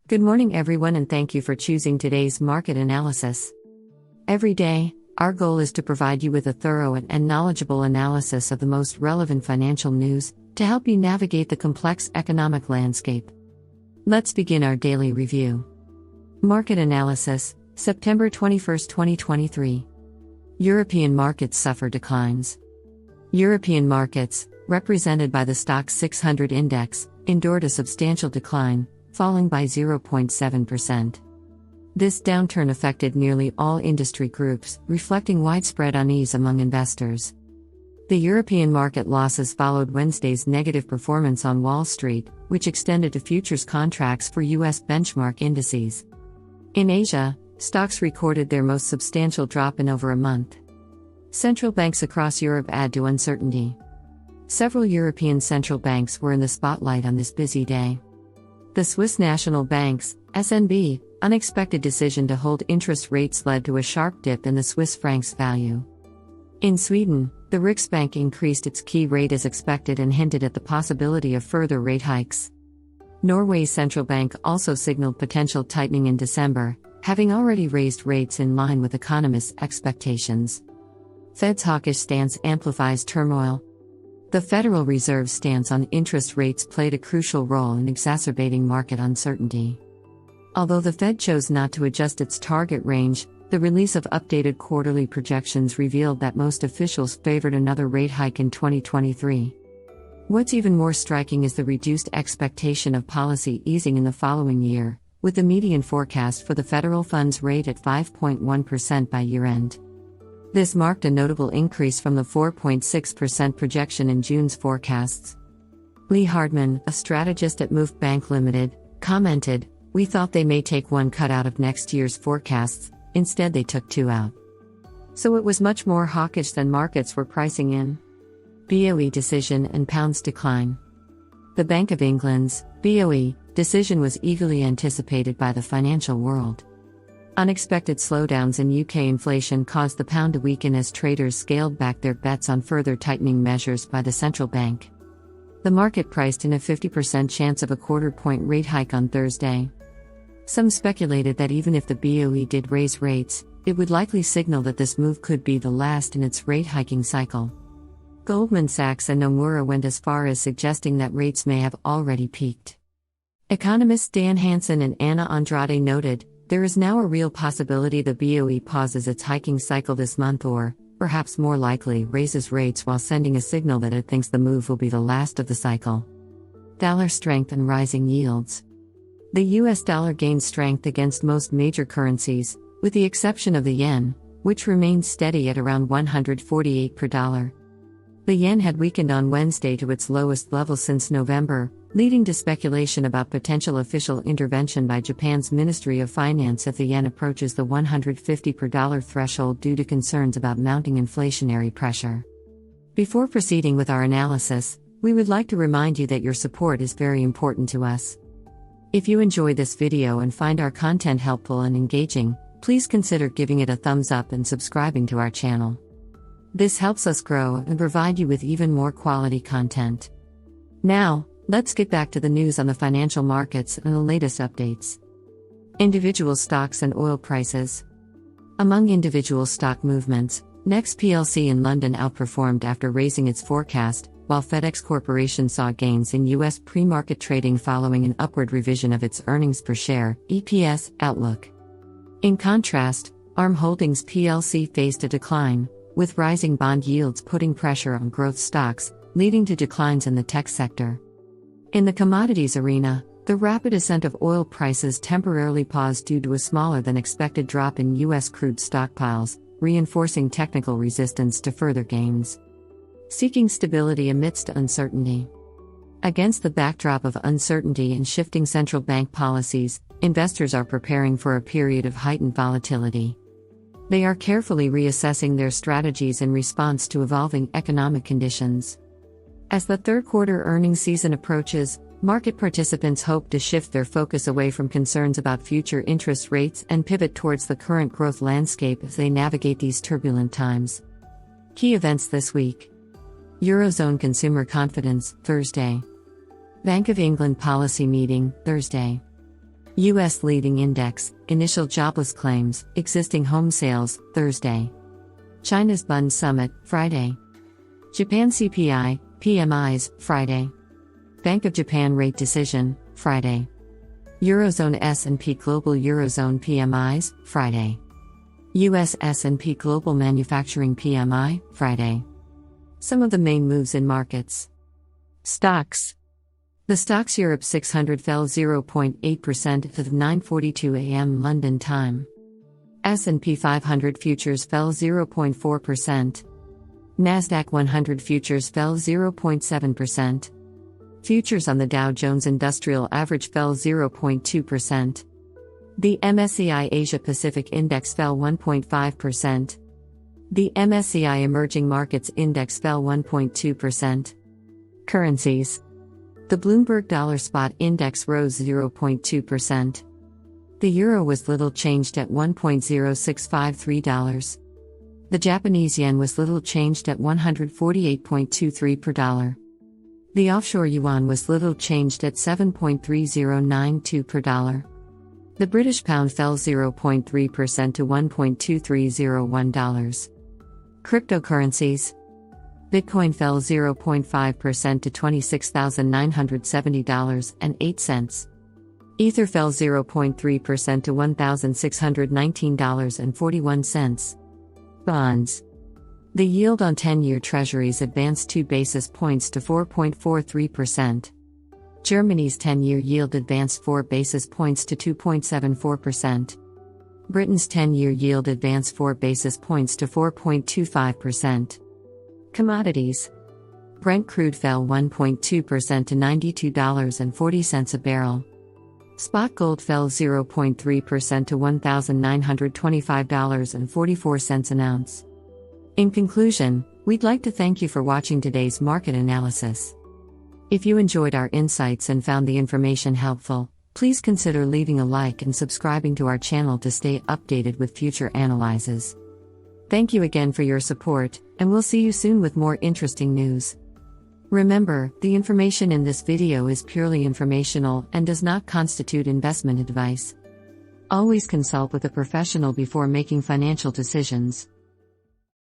Good morning, everyone, and thank you for choosing today's market analysis. Every day, our goal is to provide you with a thorough and knowledgeable analysis of the most relevant financial news to help you navigate the complex economic landscape. Let's begin our daily review. Market analysis, September 21, 2023. European markets suffer declines. European markets, represented by the Stoxx 600 index, endured a substantial decline, falling by 0.7%. This downturn affected nearly all industry groups, reflecting widespread unease among investors. The European market losses followed Wednesday's negative performance on Wall Street, which extended to futures contracts for U.S. benchmark indices. In Asia, stocks recorded their most substantial drop in over a month. Central banks across Europe add to uncertainty. Several European central banks were in the spotlight on this busy day. The Swiss National Bank's SNB unexpected decision to hold interest rates led to a sharp dip in the Swiss franc's value. In Sweden, the Riksbank increased its key rate as expected and hinted at the possibility of further rate hikes. Norway's central bank also signaled potential tightening in December, having already raised rates in line with economists' expectations. Fed's hawkish stance amplifies turmoil. The Federal Reserve's stance on interest rates played a crucial role in exacerbating market uncertainty. Although the Fed chose not to adjust its target range, the release of updated quarterly projections revealed that most officials favored another rate hike in 2023. What's even more striking is the reduced expectation of policy easing in the following year, with the median forecast for the federal funds rate at 5.1% by year-end. This marked a notable increase from the 4.6% projection in June's forecasts. Lee Hardman, a strategist at Move Bank Limited, commented, "We thought they may take one cut out of next year's forecasts, instead they took two out." So it was much more hawkish than markets were pricing in. BOE decision and pounds decline. The Bank of England's BOE decision was eagerly anticipated by the financial world. Unexpected slowdowns in UK inflation caused the pound to weaken as traders scaled back their bets on further tightening measures by the central bank. The market priced in a 50% chance of a quarter-point rate hike on Thursday. Some speculated that even if the BOE did raise rates, it would likely signal that this move could be the last in its rate-hiking cycle. Goldman Sachs and Nomura went as far as suggesting that rates may have already peaked. Economists Dan Hansen and Anna Andrade noted, "There is now a real possibility the BOE pauses its hiking cycle this month or, perhaps more likely, raises rates while sending a signal that it thinks the move will be the last of the cycle." Dollar strength and rising yields. The US dollar gained strength against most major currencies, with the exception of the yen, which remained steady at around 148 per dollar. The yen had weakened on Wednesday to its lowest level since November, leading to speculation about potential official intervention by Japan's Ministry of Finance if the yen approaches the 150 per dollar threshold due to concerns about mounting inflationary pressure. Before proceeding with our analysis, we would like to remind you that your support is very important to us. If you enjoy this video and find our content helpful and engaging, please consider giving it a thumbs up and subscribing to our channel. This helps us grow and provide you with even more quality content. Now, let's get back to the news on the financial markets and the latest updates. Individual stocks and oil prices. Among individual stock movements, Next plc in London outperformed after raising its forecast, while FedEx Corporation saw gains in U.S. pre-market trading following an upward revision of its earnings per share (EPS) outlook. In contrast, ARM Holdings plc faced a decline, with rising bond yields putting pressure on growth stocks, leading to declines in the tech sector. In the commodities arena, the rapid ascent of oil prices temporarily paused due to a smaller than expected drop in U.S. crude stockpiles, reinforcing technical resistance to further gains. Seeking stability amidst uncertainty. Against the backdrop of uncertainty and shifting central bank policies, investors are preparing for a period of heightened volatility. They are carefully reassessing their strategies in response to evolving economic conditions. As the third quarter earnings season approaches, market participants hope to shift their focus away from concerns about future interest rates and pivot towards the current growth landscape as they navigate these turbulent times. Key events this week. Eurozone consumer confidence, Thursday. Bank of England policy meeting, Thursday. U.S. leading index, initial jobless claims, existing home sales, Thursday. China's Bund Summit, Friday. Japan CPI, PMIs, Friday. Bank of Japan rate decision, Friday. Eurozone S&P Global Eurozone PMIs, Friday. U.S. S&P Global Manufacturing PMI, Friday. Some of the main moves in markets. Stocks. The Stoxx Europe 600 fell 0.8% at 9:42 a.m. London time. S&P 500 futures fell 0.4%. Nasdaq 100 futures fell 0.7%. Futures on the Dow Jones Industrial Average fell 0.2%. The MSCI Asia Pacific Index fell 1.5%. The MSCI Emerging Markets Index fell 1.2%. Currencies. The Bloomberg Dollar Spot Index rose 0.2%. The euro was little changed at $1.0653. The Japanese yen was little changed at 148.23 per dollar. The offshore yuan was little changed at 7.3092 per dollar. The British pound fell 0.3% to $1.2301. Cryptocurrencies. Bitcoin fell 0.5% to $26,970.08. Ether fell 0.3% to $1,619.41. Bonds. The yield on 10-year treasuries advanced 2 basis points to 4.43%. Germany's 10-year yield advanced 4 basis points to 2.74%. Britain's 10-year yield advanced 4 basis points to 4.25%. Commodities. Brent crude fell 1.2% to $92.40 a barrel. Spot gold fell 0.3% to $1,925.44 an ounce. In conclusion, we'd like to thank you for watching today's market analysis. If you enjoyed our insights and found the information helpful, please consider leaving a like and subscribing to our channel to stay updated with future analyses. Thank you again for your support, and we'll see you soon with more interesting news. Remember, the information in this video is purely informational and does not constitute investment advice. Always consult with a professional before making financial decisions.